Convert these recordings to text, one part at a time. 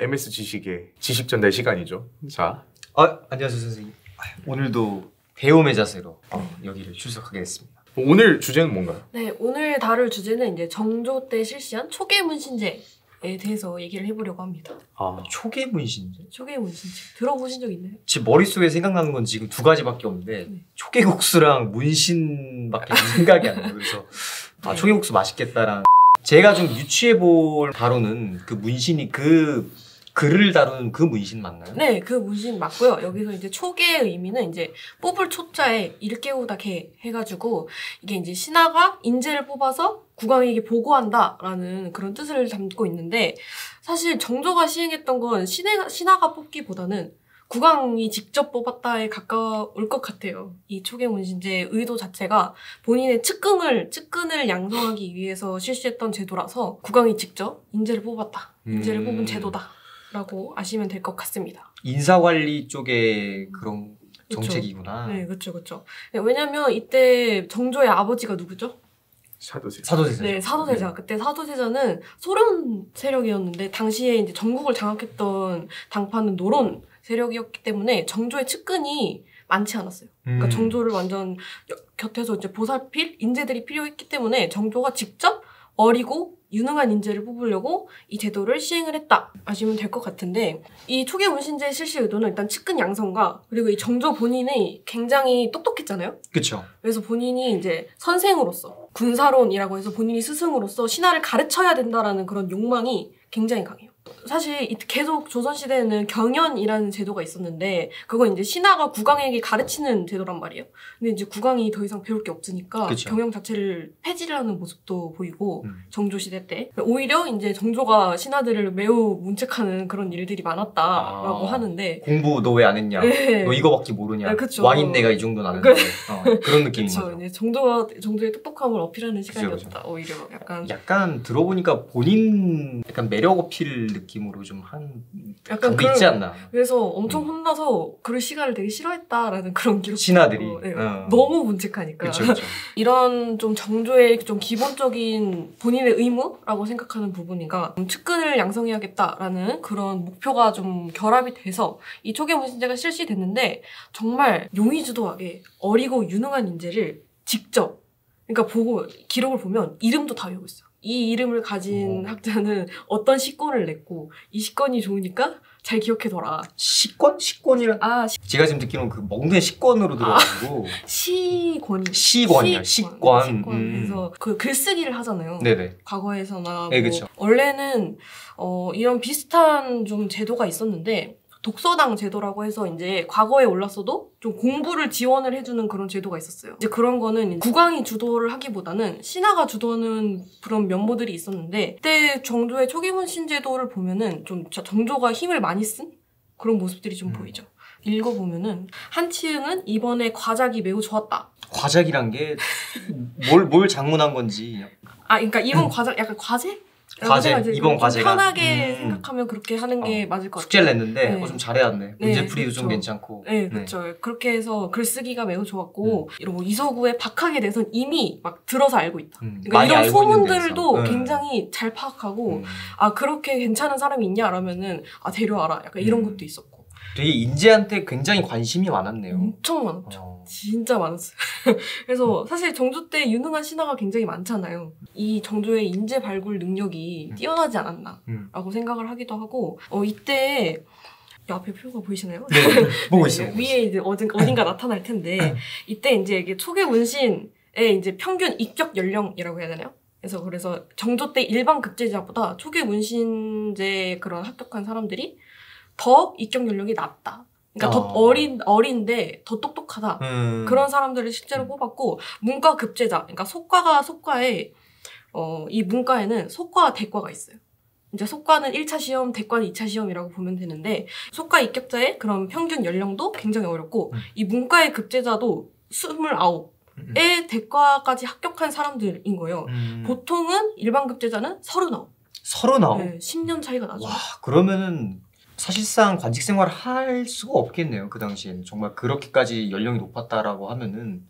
MS 지식의 지식 전달 시간이죠. 자, 안녕하세요 선생님. 오늘도 배움의 자세로 여기를 출석하게 됐습니다. 오늘 주제는 뭔가요? 네, 오늘 다룰 주제는 이제 정조 때 실시한 초계문신제에 대해서 얘기를 해보려고 합니다. 초계문신제? 초계문신제 들어보신 적 있나요? 제 머릿속에 생각나는 건 지금 두 가지밖에 없는데 초계국수랑 문신밖에 생각이 안 나요. 그래서 초계국수 맛있겠다랑 제가 좀 유추해 볼 바로는 그 문신이 그 글을 다루는 그 문신 맞나요? 네, 그 문신 맞고요. 여기서 이제 초계의 의미는 이제 뽑을 초자에 일깨우다 개 해가지고 이게 이제 신하가 인재를 뽑아서 국왕에게 보고한다라는 그런 뜻을 담고 있는데, 사실 정조가 시행했던 건 신하가 뽑기보다는 국왕이 직접 뽑았다에 가까울 것 같아요. 이 초계문신제의 의도 자체가 본인의 측근을 양성하기 위해서 실시했던 제도라서 국왕이 직접 인재를 뽑았다. 인재를 뽑은 제도다. 라고 아시면 될 것 같습니다. 인사관리 쪽의 그런 정책이구나. 네, 그렇죠. 왜냐면 이때 정조의 아버지가 누구죠? 사도세자. 네, 사도세자. 그때 사도세자는 소련 세력이었는데 당시에 이제 전국을 장악했던 당파는 노론 세력이었기 때문에 정조의 측근이 많지 않았어요. 그러니까 정조를 완전 곁에서 이제 보살필 인재들이 필요했기 때문에 정조가 직접 어리고 유능한 인재를 뽑으려고 이 제도를 시행을 했다 아시면 될 것 같은데, 이 초계문신제 실시 의도는 일단 측근 양성과, 그리고 이 정조 본인이 굉장히 똑똑했잖아요. 그렇죠. 그래서 본인이 이제 선생으로서 군사론이라고 해서 본인이 스승으로서 신하를 가르쳐야 된다라는 그런 욕망이 굉장히 강해요. 사실 계속 조선시대에는 경연이라는 제도가 있었는데 그건 이제 신하가 국왕에게 가르치는 제도란 말이에요. 근데 이제 국왕이 더 이상 배울 게 없으니까 그쵸. 경영 자체를 폐지를 하는 모습도 보이고 정조시대 때 오히려 이제 정조가 신하들을 매우 문책하는 그런 일들이 많았다라고 하는데, 공부 너 왜 안 했냐? 네. 너 이거밖에 모르냐? 네, 그쵸. 왕인내가 이 정도는 아는데 그런 느낌인 그쵸. 거죠. 이제 정조의 똑똑함을 어필하는 시간이었다. 그쵸. 오히려 약간 들어보니까 본인 약간 매력 어필 느낌으로 좀 한 약간 감도 있지 않나? 그래서 엄청 혼나서 그럴 시간을 되게 싫어했다라는 그런 기록. 신하들이 너무 문책하니까. 그쵸. 이런 좀 정조의 좀 기본적인 본인의 의무라고 생각하는 부분이가 측근을 양성해야겠다라는 그런 목표가 좀 결합이 돼서 이 초계문신제가 실시됐는데, 정말 용의주도하게 어리고 유능한 인재를 직접, 그러니까 보고 기록을 보면 이름도 다 외우고 있어요. 이 이름을 가진 학자는 어떤 시권을 냈고 이 시권이 좋으니까 잘 기억해둬라. 시권? 시권이란? 제가 지금 듣기로는 그 먹는 시권으로 들어가지고 시권이요. 시권. 그래서 그 글쓰기를 하잖아요. 네네. 과거에서나 네, 그쵸. 원래는 이런 비슷한 좀 제도가 있었는데, 독서당 제도라고 해서 이제 과거에 올랐어도 좀 공부를 지원을 해주는 그런 제도가 있었어요. 이제 그런 거는 국왕이 주도를 하기보다는 신하가 주도하는 그런 면모들이 있었는데, 그때 정조의 초계문신 제도를 보면은 좀 정조가 힘을 많이 쓴 그런 모습들이 좀 보이죠. 읽어보면은 한치은은 이번에 과작이 매우 좋았다. 과작이란 게 뭘 장문한 건지. 그러니까 이번 과작 약간 과제? 이번 과제가 편하게 생각하면 그렇게 하는 게 맞을 것 같아요. 숙제를 냈는데 네. 좀 잘해왔네. 문제풀이도 그렇죠. 좀 괜찮고. 네, 그렇죠. 그렇게 해서 글쓰기가 매우 좋았고, 이런 이서구의 박학에 대해서는 이미 막 들어서 알고 있다. 그러니까 이런 소문들도 굉장히 잘 파악하고, 그렇게 괜찮은 사람이 있냐? 라면은 데려와라. 약간 이런 것도 있었고. 되게 인재한테 굉장히 관심이 많았네요. 엄청 많았죠. 진짜 많았어요. 그래서 사실 정조 때 유능한 신하가 굉장히 많잖아요. 이 정조의 인재 발굴 능력이 뛰어나지 않았나라고 생각을 하기도 하고, 이때 앞에 표가 보이시나요? 네, 보고 있어요. 위에 이제 어딘가 나타날 텐데, 이때 이제 이게 초계문신의 이제 평균 입격 연령이라고 해야 되나요? 그래서 정조 때 일반 급제자보다 초계문신제 그런 합격한 사람들이 더 입격 연령이 낮다. 그러니까 더 어린데 더 똑똑하다. 그런 사람들을 실제로 뽑았고, 문과 급제자, 그러니까 속과에 이 문과에는 속과 대과가 있어요. 이제 속과는 1차 시험, 대과는 2차 시험이라고 보면 되는데, 속과 입격자의 그런 평균 연령도 굉장히 어렵고, 이 문과의 급제자도 29의 대과까지 합격한 사람들인 거예요. 보통은 일반 급제자는 39. 39? 네, 10년 차이가 나죠. 와, 그러면은 사실상 관직 생활을 할 수가 없겠네요. 그 당시에는 정말 그렇게까지 연령이 높았다라고 하면은.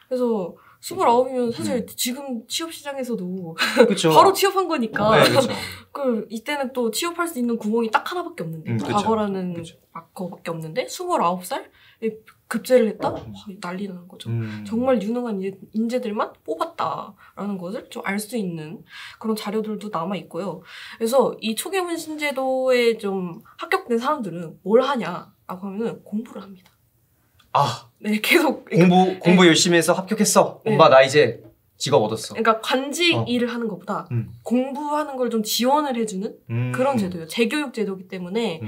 그래서 29이면 사실 지금 취업 시장에서도 그쵸. 바로 취업한 거니까. 네, 그렇죠. 이때는 또 취업할 수 있는 구멍이 딱 하나밖에 없는데 과거라는 거밖에 없는데 29살 급제를 했다? 난리 나는 거죠. 정말 유능한 인재들만 뽑았다라는 것을 좀 알 수 있는 그런 자료들도 남아 있고요. 그래서 이 초계문신 제도에 좀 합격된 사람들은 뭘 하냐라고 하면은 공부를 합니다. 네, 계속 공부 열심히 해서 합격했어. 엄마 나 이제 직업 얻었어. 그러니까 관직 일을 하는 것보다 공부하는 걸 좀 지원을 해주는 그런 제도예요. 재교육 제도이기 때문에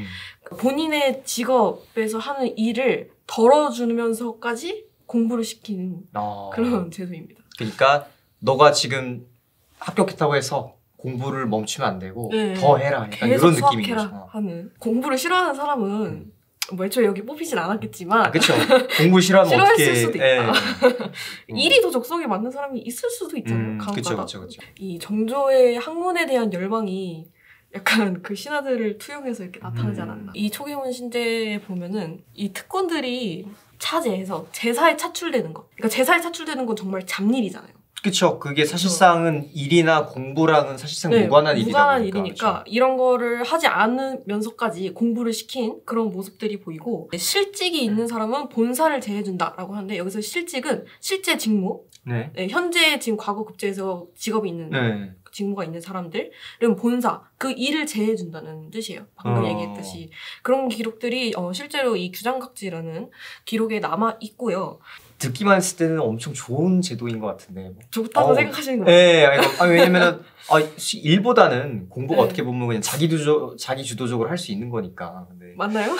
본인의 직업에서 하는 일을 덜어주면서까지 공부를 시키는 그런 제도입니다. 그러니까 너가 지금 합격했다고 해서 공부를 멈추면 안 되고 더 해라. 약간 이런 느낌인 거죠. 하는. 공부를 싫어하는 사람은 뭐 애초에 여기 뽑히진 않았겠지만 그렇죠. 공부 싫어하면 싫어했을 수도 있다. 일이 더 적성에 맞는 사람이 있을 수도 있잖아요. 그렇죠. 이 정조의 학문에 대한 열망이 약간 그 신하들을 투영해서 이렇게 나타나지 않았나. 이 초계문신제에 보면은 이 특권들이 차제에서 제사에 차출되는 것. 그러니까 제사에 차출되는 건 정말 잡일이잖아요. 그렇죠. 그게 사실상은 일이나 공부랑은 사실상 무관한 일이니까 그렇죠. 이런 거를 하지 않으면서까지 공부를 시킨 그런 모습들이 보이고 실직이 있는 사람은 본사를 제해준다라고 하는데 여기서 실직은 실제 직무 현재 지금 과거 급제에서 직업이 있는 직무가 있는 사람들은 본사 그 일을 제해준다는 뜻이에요. 방금 얘기했듯이 그런 기록들이 실제로 이 규장각지라는 기록에 남아 있고요. 듣기만 했을 때는 엄청 좋은 제도인 것 같은데. 좋다고 생각하시는 거예요? 네, 왜냐면은 일보다는 공부가 어떻게 보면 그냥 자기 주도적으로 할 수 있는 거니까. 근데. 맞나요?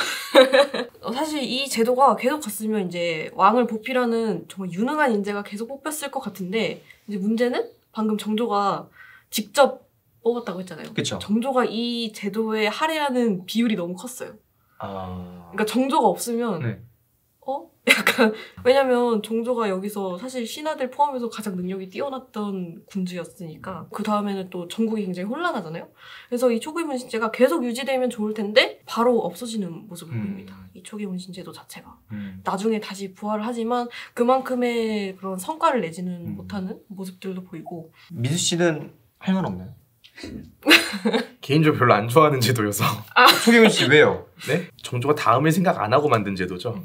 사실 이 제도가 계속 갔으면 이제 왕을 보필하는 정말 유능한 인재가 계속 뽑혔을 것 같은데 이제 문제는 방금 정조가 직접 뽑았다고 했잖아요. 그쵸. 정조가 이 제도에 할애하는 비율이 너무 컸어요. 그러니까 정조가 없으면 약간 왜냐면 정조가 여기서 사실 신하들 포함해서 가장 능력이 뛰어났던 군주였으니까 그 다음에는 또 전국이 굉장히 혼란하잖아요. 그래서 이 초계문신제가 계속 유지되면 좋을 텐데 바로 없어지는 모습을 보입니다. 이 초계문신제도 자체가 나중에 다시 부활을 하지만 그만큼의 그런 성과를 내지는 못하는 모습들도 보이고. 민수 씨는 할 말 없나요? 개인적으로 별로 안 좋아하는 제도여서. 초계문신 왜요? 네? 정조가 다음을 생각 안 하고 만든 제도죠.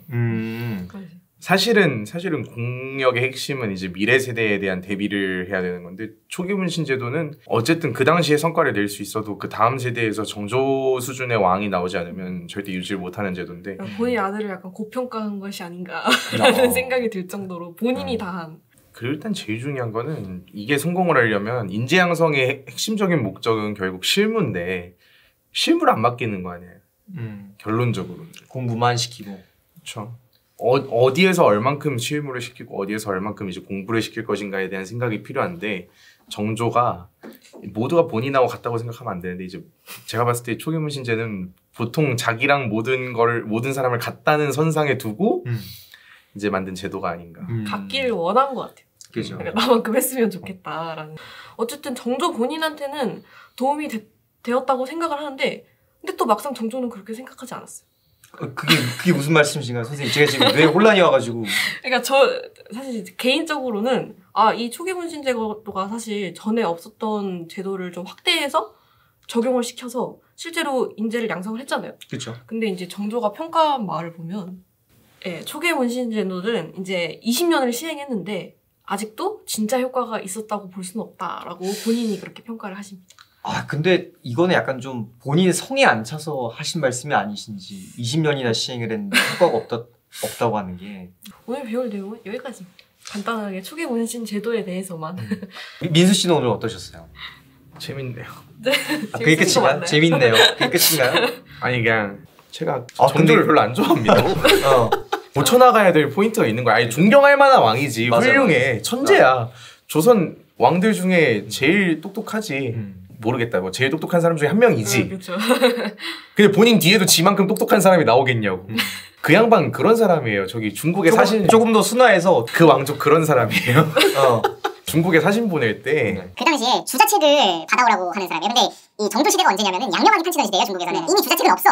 사실은 공력의 핵심은 이제 미래 세대에 대한 대비를 해야 되는 건데 초계문신 제도는 어쨌든 그 당시에 성과를 낼 수 있어도 그 다음 세대에서 정조 수준의 왕이 나오지 않으면 절대 유지를 못하는 제도인데 본인 아들을 약간 고평가한 것이 아닌가라는 생각이 들 정도로 본인이 다 한. 그리고 일단 제일 중요한 거는 이게 성공을 하려면 인재 양성의 핵심적인 목적은 결국 실무인데 실무를 안 맡기는 거 아니에요. 결론적으로 공부만 시키고. 그렇죠. 어디에서 얼만큼 실무를 시키고 어디에서 얼만큼 이제 공부를 시킬 것인가에 대한 생각이 필요한데 정조가 모두가 본인하고 같다고 생각하면 안 되는데 이제 제가 봤을 때 초계문신제는 보통 자기랑 모든 사람을 같다는 선상에 두고 이제 만든 제도가 아닌가. 같기를 원한 것 같아요. 그죠. 그러니까 나만큼 했으면 좋겠다라는. 어쨌든 정조 본인한테는 도움이 되었다고 생각을 하는데 근데 또 막상 정조는 그렇게 생각하지 않았어요. 그게 무슨 말씀이신가요, 선생님? 제가 지금 뇌에 혼란이 와가지고. 그러니까 사실 개인적으로는 이 초계문신 제도가 사실 전에 없었던 제도를 좀 확대해서 적용을 시켜서 실제로 인재를 양성을 했잖아요. 그렇죠. 근데 이제 정조가 평가한 바를 보면 초계문신 제도는 이제 20년을 시행했는데 아직도 진짜 효과가 있었다고 볼 수는 없다라고 본인이 그렇게 평가를 하십니다. 근데 이거는 약간 좀 본인 성에 안 차서 하신 말씀이 아니신지 20년이나 시행을 했는데 효과가 없다고 하는 게. 오늘 배울 내용은 여기까지입니다. 간단하게 초계문신 제도에 대해서만. 민수 씨는 오늘 어떠셨어요? 재밌네요. 네. 그게 끝인가요? 재밌네요. 그게 끝인가요? 아니 그냥 제가 정조를 별로 안 좋아합니다. 못 쳐나가야 될 포인트가 있는 거야. 아니 존경할 만한 왕이지. 훌륭해. 천재야. 조선 왕들 중에 제일 똑똑하지. 모르겠다. 뭐 제일 똑똑한 사람 중에 한 명이지. 그렇죠. 근데 본인 뒤에도 지만큼 똑똑한 사람이 나오겠냐고. 그 양반 그런 사람이에요. 저기 중국에 조금 더 순화해서 그 왕족 그런 사람이에요. 중국에 사신 보낼 때 그 당시에 주자책을 받아오라고 하는 사람이에요. 근데 이 정조 시대가 언제냐면은 양명왕이 판치던 시대예요. 중국에서는 이미 주자책은 없어.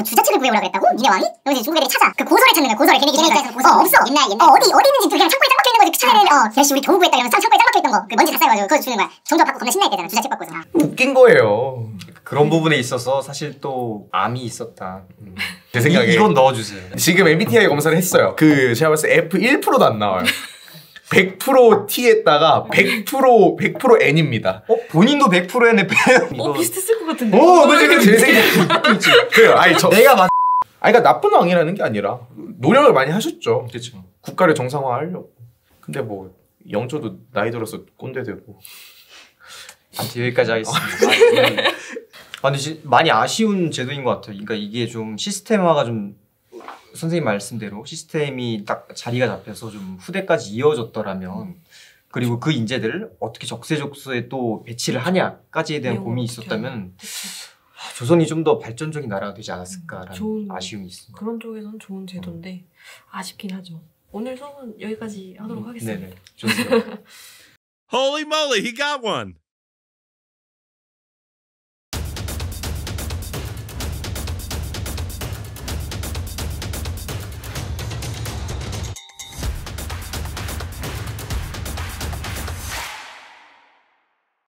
주자책을 구해오라 그랬다고? 니네 왕이? 그래서 중국 애들이 찾아. 그 고서를 찾는 거야. 고서를 걔네 기준에 없어. 어디 있는지 그냥 창고에 짱박혀 있는 거지. 차라리 야씨 우리 겨우 구했다 이러면서 창고에 짱박혀있던 거 그 먼지 다 쌓여가지고 그거 주는 거야. 정조 받고 겁나 신나했대잖아. 주자책 받고서. 웃긴 거예요. 그런 부분에 있어서 사실 또 암이 있었다. 제 생각에 이건 넣어주세요. 지금 MBTI 검사를 했어요. 그 제가 봤을 때 F 1%도 안 나와요. 100% T에다가 100% N입니다. 본인도 100%의 뱀. 비슷했을 것 같은데. 그치 제 생각. 그래요. 아니 내가 맞. 그러니까 나쁜 왕이라는 게 아니라 노력을 많이 하셨죠. 그렇죠. 국가를 정상화하려고. 근데 뭐 영조도 나이 들어서 꼰대 되고. 아무튼 여기까지 하겠습니다. 근데 많이 아쉬운 제도인 것 같아요. 그러니까 이게 좀 시스템화가 좀 선생님 말씀대로 시스템이 딱 자리가 잡혀서 좀 후대까지 이어졌더라면 그리고 그 인재들을 어떻게 적세적소에 또 배치를 하냐까지에 대한 고민이 있었다면 조선이 좀 더 발전적인 나라가 되지 않았을까라는 아쉬움이 있습니다. 그런 쪽에서는 좋은 제도인데 아쉽긴 하죠. 오늘 수업은 여기까지 하도록 하겠습니다. 네네. 좋습니다. Holy moly, he got one.